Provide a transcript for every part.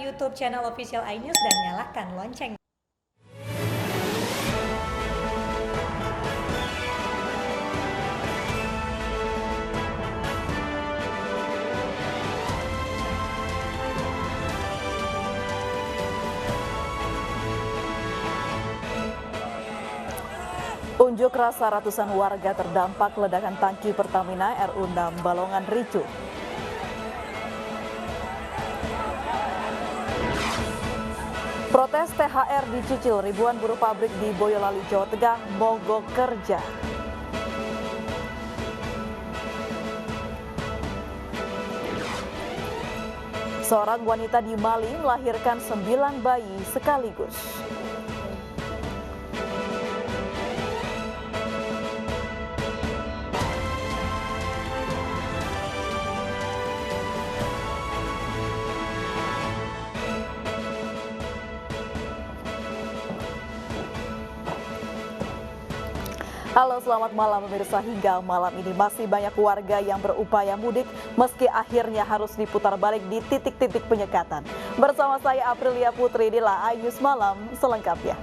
YouTube channel official iNews dan nyalakan lonceng. Unjuk rasa ratusan warga terdampak ledakan tangki Pertamina RU6 Balongan ricuh. Protes THR dicicil, ribuan buruh pabrik di Boyolali, Jawa Tengah mogok kerja. Seorang wanita di Mali melahirkan 9 bayi sekaligus. Halo, selamat malam pemirsa. Hingga malam ini masih banyak warga yang berupaya mudik meski akhirnya harus diputar balik di titik-titik penyekatan. Bersama saya Aprilia Putri, inilah iNews Malam selengkapnya.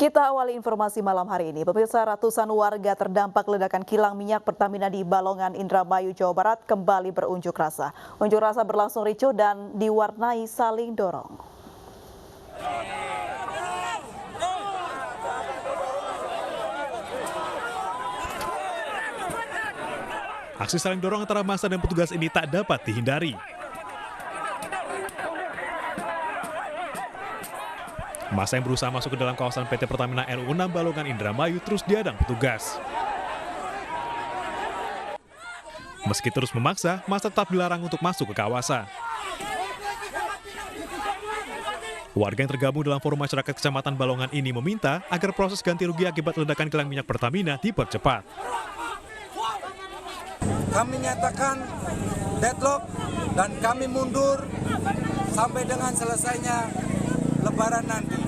Kita awali informasi malam hari ini. Pemirsa, ratusan warga terdampak ledakan kilang minyak Pertamina di Balongan, Indramayu, Jawa Barat kembali berunjuk rasa. Unjuk rasa berlangsung ricuh dan diwarnai saling dorong. Aksi saling dorong antara massa dan petugas ini tak dapat dihindari. Massa yang berusaha masuk ke dalam kawasan PT Pertamina RU6 Balongan Indramayu terus dihadang petugas. Meski terus memaksa, massa tetap dilarang untuk masuk ke kawasan. Warga yang tergabung dalam Forum Masyarakat Kecamatan Balongan ini meminta agar proses ganti rugi akibat ledakan kilang minyak Pertamina dipercepat. Kami nyatakan deadlock dan kami mundur sampai dengan selesainya Lebaran nanti.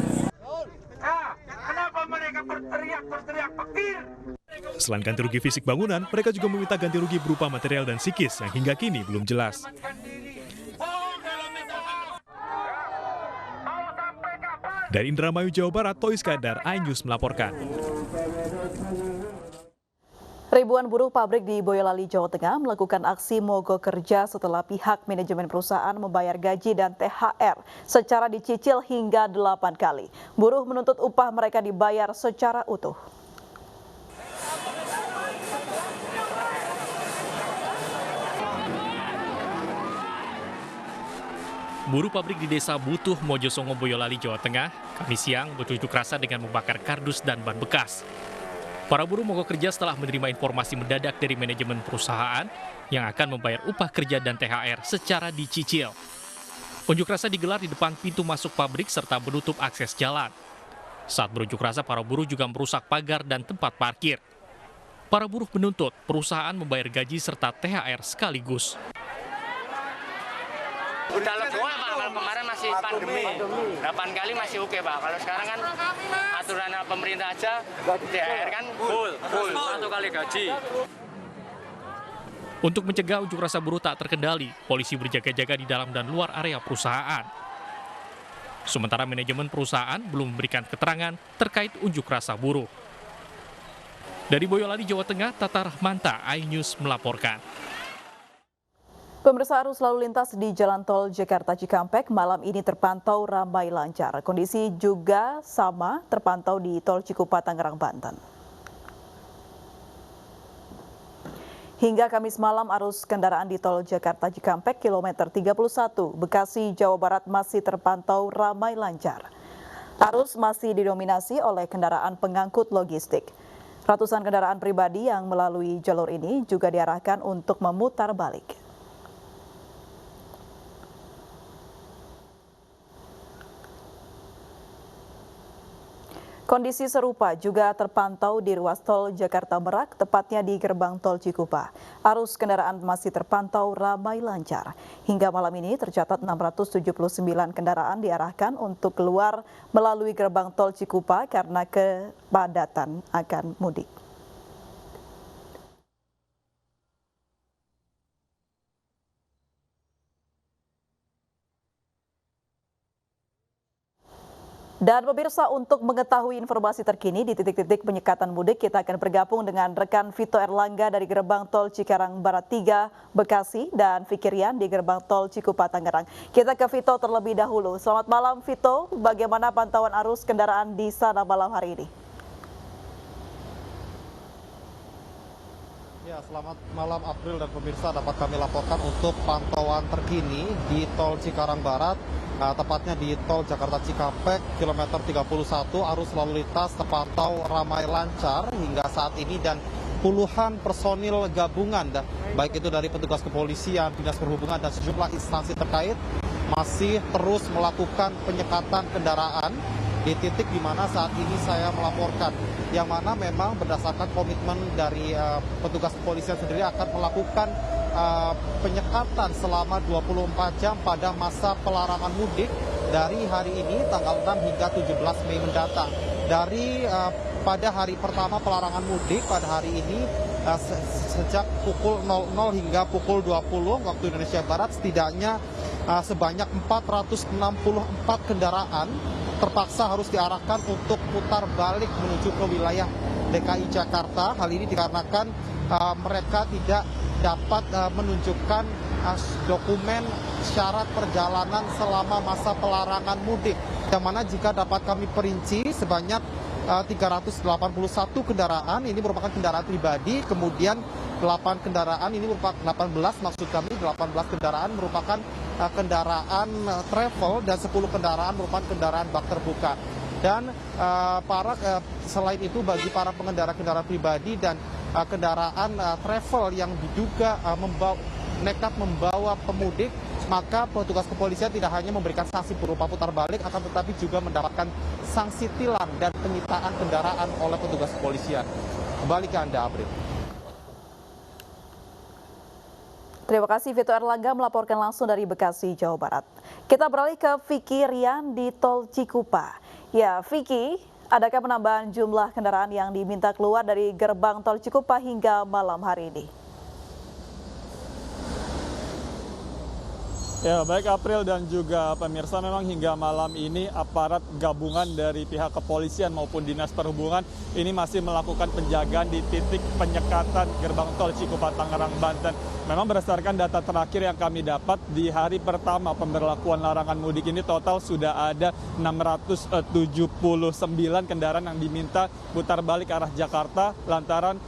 Kenapa mereka berteriak petir? Selain ganti rugi fisik bangunan, mereka juga meminta ganti rugi berupa material dan psikis yang hingga kini belum jelas. Dari Indramayu, Jawa Barat, Tois Kadar, iNews melaporkan. Ribuan buruh pabrik di Boyolali, Jawa Tengah melakukan aksi mogok kerja setelah pihak manajemen perusahaan membayar gaji dan THR secara dicicil hingga 8 kali. Buruh menuntut upah mereka dibayar secara utuh. Buruh pabrik di Desa Butuh, Mojosongo, Boyolali, Jawa Tengah, Kamis siang berunjuk rasa dengan membakar kardus dan ban bekas. Para buruh mogok kerja setelah menerima informasi mendadak dari manajemen perusahaan yang akan membayar upah kerja dan THR secara dicicil. Unjuk rasa digelar di depan pintu masuk pabrik serta menutup akses jalan. Saat berunjuk rasa, para buruh juga merusak pagar dan tempat parkir. Para buruh menuntut perusahaan membayar gaji serta THR sekaligus. Udah legoan Pak, kalau kemarin masih pandemi. 8 kali masih oke Pak. Kalau sekarang kan aturan pemerintah aja THR kan full 1 kali gaji. Untuk mencegah unjuk rasa buruh tak terkendali, polisi berjaga-jaga di dalam dan luar area perusahaan. Sementara manajemen perusahaan belum memberikan keterangan terkait unjuk rasa buruh. Dari Boyolali, Jawa Tengah, Tata Rahmanta, iNews melaporkan. Pemirsa, arus lalu lintas di Jalan Tol Jakarta Cikampek malam ini terpantau ramai lancar. Kondisi juga sama terpantau di Tol Cikupa, Tangerang, Banten. Hingga Kamis malam, arus kendaraan di Tol Jakarta Cikampek kilometer 31 Bekasi, Jawa Barat masih terpantau ramai lancar. Arus masih didominasi oleh kendaraan pengangkut logistik. Ratusan kendaraan pribadi yang melalui jalur ini juga diarahkan untuk memutar balik. Kondisi serupa juga terpantau di ruas tol Jakarta Merak, tepatnya di gerbang tol Cikupa. Arus kendaraan masih terpantau ramai lancar. Hingga malam ini tercatat 679 kendaraan diarahkan untuk keluar melalui gerbang tol Cikupa karena kepadatan akan mudik. Dan pemirsa, untuk mengetahui informasi terkini di titik-titik penyekatan mudik, kita akan bergabung dengan rekan Vito Erlangga dari gerbang tol Cikarang Barat 3 Bekasi dan Fikirian di gerbang tol Cikupa Tangerang. Kita ke Vito terlebih dahulu. Selamat malam Vito, bagaimana pantauan arus kendaraan di sana malam hari ini? Ya, selamat malam April dan pemirsa, dapat kami laporkan untuk pantauan terkini di tol Cikarang Barat, tepatnya di tol Jakarta Cikampek, kilometer 31, arus lalu lintas terpantau ramai lancar hingga saat ini dan puluhan personil gabungan, baik itu dari petugas kepolisian, dinas perhubungan dan sejumlah instansi terkait masih terus melakukan penyekatan kendaraan di titik di mana saat ini saya melaporkan, yang mana memang berdasarkan komitmen dari petugas kepolisian sendiri akan melakukan penyekatan selama 24 jam pada masa pelarangan mudik dari hari ini tanggal 6 hingga 17 Mei mendatang. Dari pada hari pertama pelarangan mudik pada hari ini sejak pukul 00 hingga pukul 20 waktu Indonesia Barat, setidaknya sebanyak 464 kendaraan terpaksa harus diarahkan untuk putar balik menuju ke wilayah DKI Jakarta. Hal ini dikarenakan mereka tidak dapat menunjukkan dokumen syarat perjalanan selama masa pelarangan mudik. Yang mana jika dapat kami perinci sebanyak 381 kendaraan, ini merupakan kendaraan pribadi, kemudian 8 kendaraan, ini merupakan 18 maksud kami, 18 kendaraan merupakan kendaraan travel dan 10 kendaraan merupakan kendaraan bak terbuka. Dan selain itu bagi para pengendara kendaraan pribadi dan kendaraan travel yang diduga nekat membawa pemudik, maka petugas kepolisian tidak hanya memberikan sanksi berupa putar balik, akan tetapi juga mendapatkan sanksi tilang dan penyitaan kendaraan oleh petugas kepolisian. Kembali ke Anda, April. Terima kasih Vito Erlangga melaporkan langsung dari Bekasi, Jawa Barat. Kita beralih ke Vicky Rian di tol Cikupa. Ya, Vicky, adakah penambahan jumlah kendaraan yang diminta keluar dari gerbang tol Cikupa hingga malam hari ini? Ya, baik April dan juga pemirsa, memang hingga malam ini aparat gabungan dari pihak kepolisian maupun dinas perhubungan ini masih melakukan penjagaan di titik penyekatan gerbang tol Cikupa Tangerang, Banten. Memang berdasarkan data terakhir yang kami dapat di hari pertama pemberlakuan larangan mudik ini total sudah ada 679 kendaraan yang diminta putar balik arah Jakarta lantaran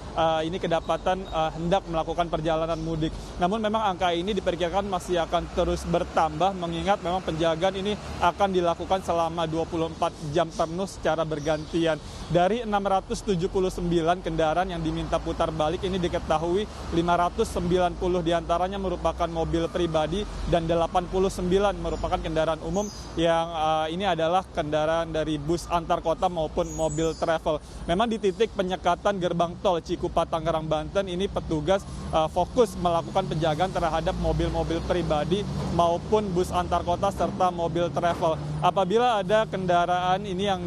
ini kedapatan hendak melakukan perjalanan mudik. Namun memang angka ini diperkirakan masih akan terus bertambah mengingat memang penjagaan ini akan dilakukan selama 24 jam penuh secara bergantian. Dari 679 kendaraan yang diminta putar balik ini diketahui 590 diantaranya merupakan mobil pribadi dan 89 merupakan kendaraan umum yang ini adalah kendaraan dari bus antar kota maupun mobil travel. Memang di titik penyekatan gerbang tol Cikupa Tangerang, Banten ini petugas fokus melakukan penjagaan terhadap mobil-mobil pribadi maupun bus antar kota serta mobil travel. Apabila ada kendaraan ini yang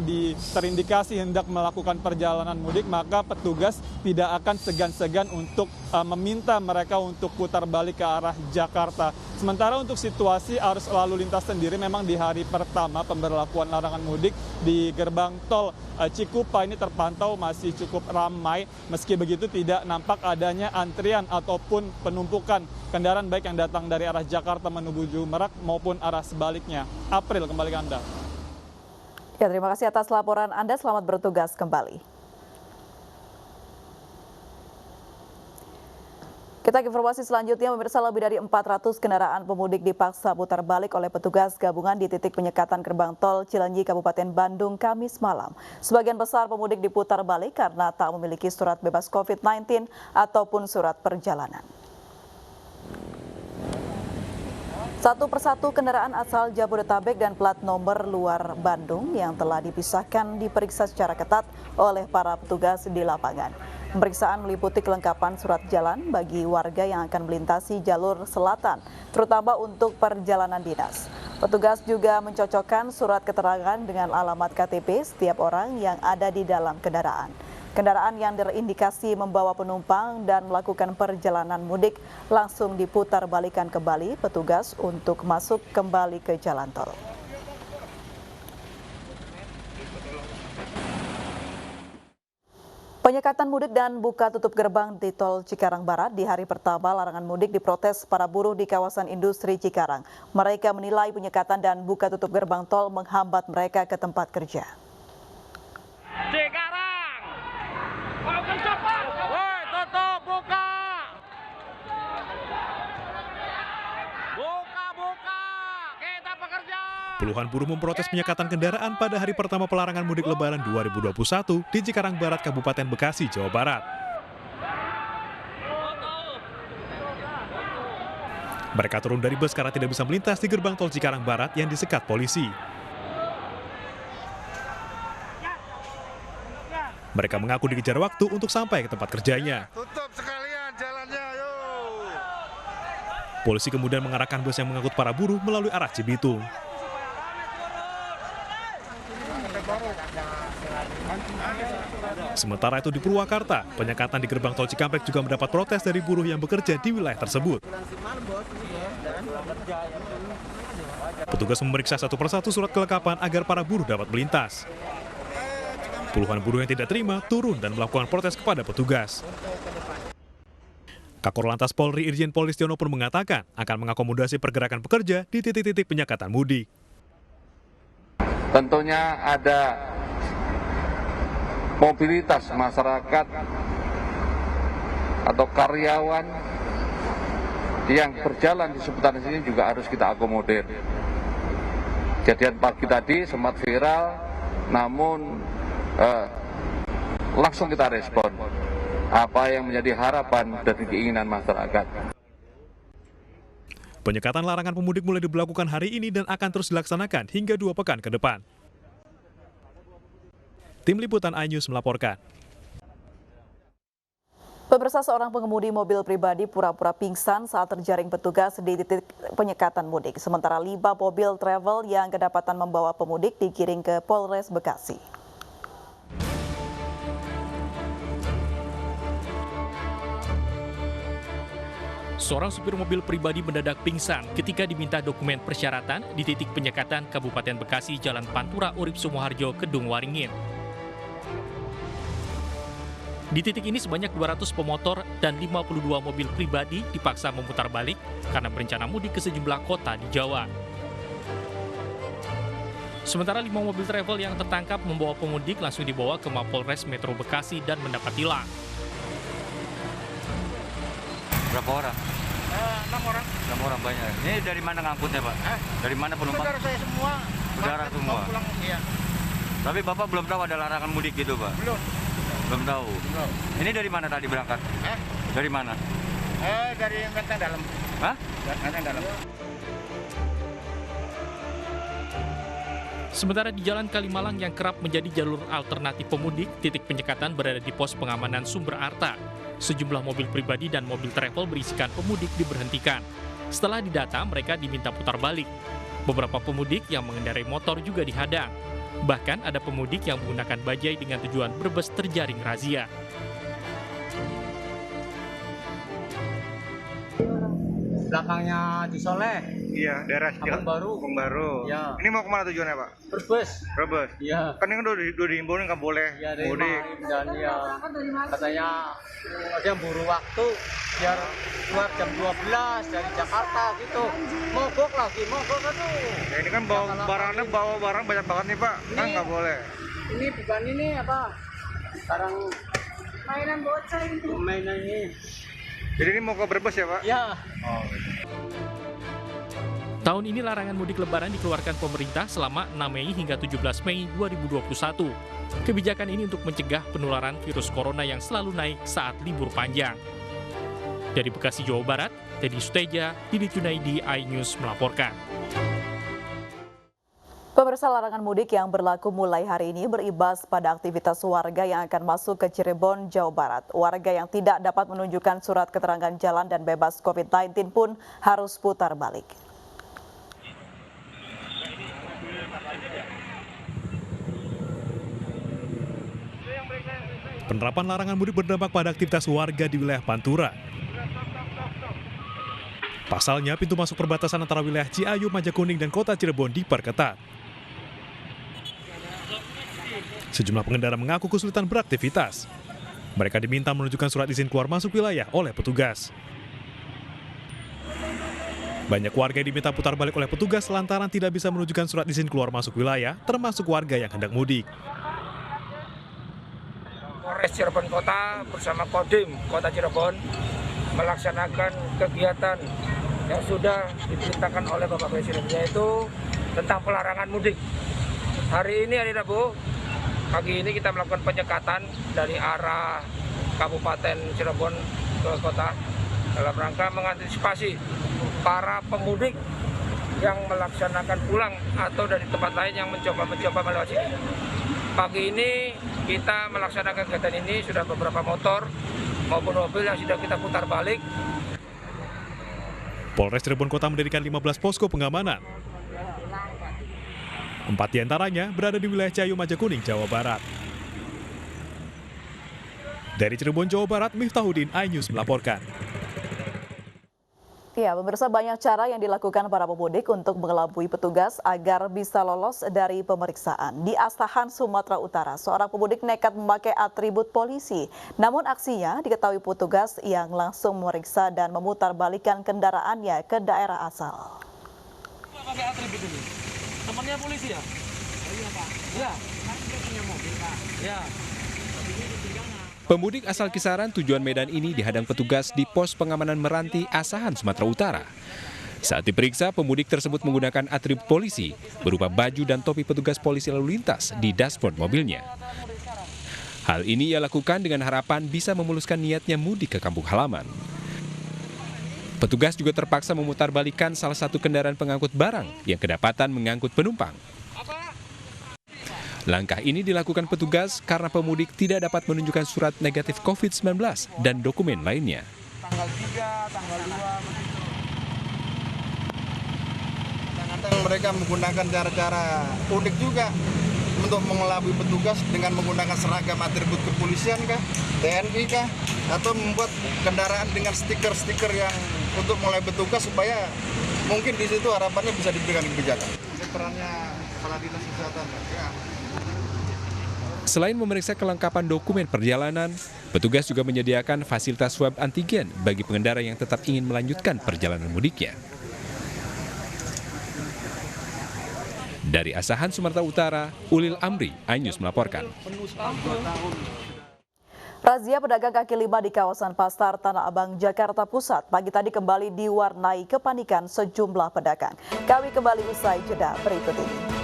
terindikasi hendak melakukan perjalanan mudik, maka petugas tidak akan segan-segan untuk meminta mereka untuk putar balik ke arah Jakarta. Sementara untuk situasi arus lalu lintas sendiri memang di hari pertama pemberlakuan larangan mudik di gerbang tol Cikupa ini terpantau masih cukup ramai. Meski begitu tidak nampak adanya antrian ataupun penumpukan kendaraan baik yang datang dari arah Jakarta menuju Merak maupun arah sebaliknya. April, kembali ke Anda. Ya, terima kasih atas laporan Anda. Selamat bertugas kembali. Kita ke informasi selanjutnya, pemirsa, lebih dari 400 kendaraan pemudik dipaksa putar balik oleh petugas gabungan di titik penyekatan gerbang tol Cilenyi, Kabupaten Bandung, Kamis malam. Sebagian besar pemudik diputar balik karena tak memiliki surat bebas COVID-19 ataupun surat perjalanan. Satu persatu kendaraan asal Jabodetabek dan plat nomor luar Bandung yang telah dipisahkan diperiksa secara ketat oleh para petugas di lapangan. Pemeriksaan meliputi kelengkapan surat jalan bagi warga yang akan melintasi jalur selatan, terutama untuk perjalanan dinas. Petugas juga mencocokkan surat keterangan dengan alamat KTP setiap orang yang ada di dalam kendaraan. Kendaraan yang terindikasi membawa penumpang dan melakukan perjalanan mudik langsung diputar balikan kembali petugas untuk masuk kembali ke jalan tol. Penyekatan mudik dan buka tutup gerbang di Tol Cikarang Barat di hari pertama larangan mudik diprotes para buruh di kawasan industri Cikarang. Mereka menilai penyekatan dan buka tutup gerbang tol menghambat mereka ke tempat kerja. Cikarang, woi tutup, buka, kita bekerja. Puluhan buruh memprotes penyekatan kendaraan pada hari pertama pelarangan mudik Lebaran 2021 di Cikarang Barat, Kabupaten Bekasi, Jawa Barat. Mereka turun dari bus karena tidak bisa melintas di gerbang tol Cikarang Barat yang disekat polisi. Mereka mengaku dikejar waktu untuk sampai ke tempat kerjanya. Tutup sekalian jalannya, yuk. Polisi kemudian mengarahkan bus yang mengangkut para buruh melalui arah Cibitung. Sementara itu di Purwakarta, penyekatan di gerbang tol Cikampek juga mendapat protes dari buruh yang bekerja di wilayah tersebut. Petugas memeriksa satu persatu surat kelengkapan agar para buruh dapat melintas. Puluhan buruh yang tidak terima turun dan melakukan protes kepada petugas. Kakor Lantas Polri Irjen Pol Listiono pun mengatakan akan mengakomodasi pergerakan pekerja di titik-titik penyekatan mudik. Tentunya ada mobilitas masyarakat atau karyawan yang berjalan di seputaran sini juga harus kita akomodir. Kejadian pagi tadi sempat viral, namun langsung kita respon apa yang menjadi harapan dan keinginan masyarakat. Penyekatan larangan pemudik mulai diberlakukan hari ini dan akan terus dilaksanakan hingga 2 pekan ke depan. Tim Liputan iNews melaporkan. Pemirsa, seorang pengemudi mobil pribadi pura-pura pingsan saat terjaring petugas di titik penyekatan mudik. Sementara 5 mobil travel yang kedapatan membawa pemudik digiring ke Polres Bekasi. Seorang supir mobil pribadi mendadak pingsan ketika diminta dokumen persyaratan di titik penyekatan Kabupaten Bekasi, Jalan Pantura Urip Sumoharjo, Kedung Waringin. Di titik ini sebanyak 200 pemotor dan 52 mobil pribadi dipaksa memutar balik karena berencana mudik ke sejumlah kota di Jawa. Sementara 5 mobil travel yang tertangkap membawa pemudik langsung dibawa ke Mapolres Metro Bekasi dan mendapat tilang. Berapa orang? 6 orang. 6 orang banyak. Ini dari mana ngangkutnya, Pak? Dari mana penumpang? Saudara saya semua. Saudara semua? Pulang, iya. Tapi Bapak belum tahu ada larangan mudik gitu, Pak? Belum tahu? Belum. Ini dari mana tadi berangkat? Dari mana? Dari Menteng Dalam. Hah? Menteng Dalam. Sementara di Jalan Kalimalang yang kerap menjadi jalur alternatif pemudik, titik penyekatan berada di pos pengamanan Sumber Arta. Sejumlah mobil pribadi dan mobil travel berisikan pemudik diberhentikan. Setelah didata, mereka diminta putar balik. Beberapa pemudik yang mengendarai motor juga dihadang. Bahkan ada pemudik yang menggunakan bajai dengan tujuan Brebes terjaring razia. Belakangnya di Soleh. Iya, daerah Kampung Baru. Kampung Baru. Ya. Ini mau kemana tujuannya, Pak? Brebes. Brebes. Iya. Kan ini udah dihimbau nggak boleh Ya, dari mudik. Marim dan ya katanya ada yang buru waktu biar keluar jam 12 dari Jakarta gitu. Mogok lagi, mogok aduh. Ya, ini kan bawa barang banyak banget nih, Pak. Kan nggak boleh. Ini bukan ini apa? Sekarang mainan bocah itu. Mainan ini. Jadi ini mau ke Brebes ya, Pak? Ya. Oh, gitu. Tahun ini larangan mudik Lebaran dikeluarkan pemerintah selama 6 Mei hingga 17 Mei 2021. Kebijakan ini untuk mencegah penularan virus corona yang selalu naik saat libur panjang. Dari Bekasi, Jawa Barat, Teddy Suteja, Didi Junaidi, iNews melaporkan. Pemirsa, larangan mudik yang berlaku mulai hari ini berimbas pada aktivitas warga yang akan masuk ke Cirebon, Jawa Barat. Warga yang tidak dapat menunjukkan surat keterangan jalan dan bebas COVID-19 pun harus putar balik. Penerapan larangan mudik berdampak pada aktivitas warga di wilayah Pantura. Pasalnya, pintu masuk perbatasan antara wilayah Ciayu, Majakuning, dan kota Cirebon diperketat. Sejumlah pengendara mengaku kesulitan beraktivitas. Mereka diminta menunjukkan surat izin keluar masuk wilayah oleh petugas. Banyak warga diminta putar balik oleh petugas lantaran tidak bisa menunjukkan surat izin keluar masuk wilayah, termasuk warga yang hendak mudik. Polres Cirebon Kota bersama Kodim Kota Cirebon melaksanakan kegiatan yang sudah diperintahkan oleh Bapak Presiden, yaitu tentang pelarangan mudik. Hari ini hari Rabu, pagi ini kita melakukan penyekatan dari arah Kabupaten Cirebon ke kota dalam rangka mengantisipasi para pemudik yang melaksanakan pulang atau dari tempat lain yang mencoba melewati sini. Pagi ini kita melaksanakan kegiatan ini, sudah beberapa motor maupun mobil yang sudah kita putar balik. Polres Cirebon Kota mendirikan 15 posko pengamanan. 4 diantaranya berada di wilayah Ciayu, Majakuning, Jawa Barat. Dari Cirebon, Jawa Barat, Miftahudin, iNews melaporkan. Ya, pemirsa, banyak cara yang dilakukan para pemudik untuk mengelabui petugas agar bisa lolos dari pemeriksaan. Di Asahan, Sumatera Utara, seorang pemudik nekat memakai atribut polisi. Namun aksinya diketahui petugas yang langsung memeriksa dan memutarbalikkan kendaraannya ke daerah asal. Pakai atribut ini. Temannya polisi ya? Oh iya Pak. Ya. Kan dia punya mobil Pak. Ya. Pemudik asal Kisaran tujuan Medan ini dihadang petugas di pos pengamanan Meranti, Asahan, Sumatera Utara. Saat diperiksa, pemudik tersebut menggunakan atribut polisi berupa baju dan topi petugas polisi lalu lintas di dashboard mobilnya. Hal ini ia lakukan dengan harapan bisa memuluskan niatnya mudik ke kampung halaman. Petugas juga terpaksa memutarbalikkan salah satu kendaraan pengangkut barang yang kedapatan mengangkut penumpang. Langkah ini dilakukan petugas karena pemudik tidak dapat menunjukkan surat negatif COVID-19 dan dokumen lainnya. Tanggal 3, tanggal 2. Kadang-kadang mereka menggunakan cara-cara unik juga untuk mengelabui petugas dengan menggunakan seragam atribut kepolisian kah, TNI kah, atau membuat kendaraan dengan stiker-stiker yang untuk mulai petugas supaya mungkin di situ harapannya bisa diberikan kebijakan. Perannya Kepala Dinas Kesehatan. Ya. Selain memeriksa kelengkapan dokumen perjalanan, petugas juga menyediakan fasilitas swab antigen bagi pengendara yang tetap ingin melanjutkan perjalanan mudiknya. Dari Asahan, Sumatera Utara, Ulil Amri, iNews melaporkan. Razia pedagang kaki lima di kawasan Pasar Tanah Abang, Jakarta Pusat pagi tadi kembali diwarnai kepanikan sejumlah pedagang. Kami kembali usai jeda berikut ini.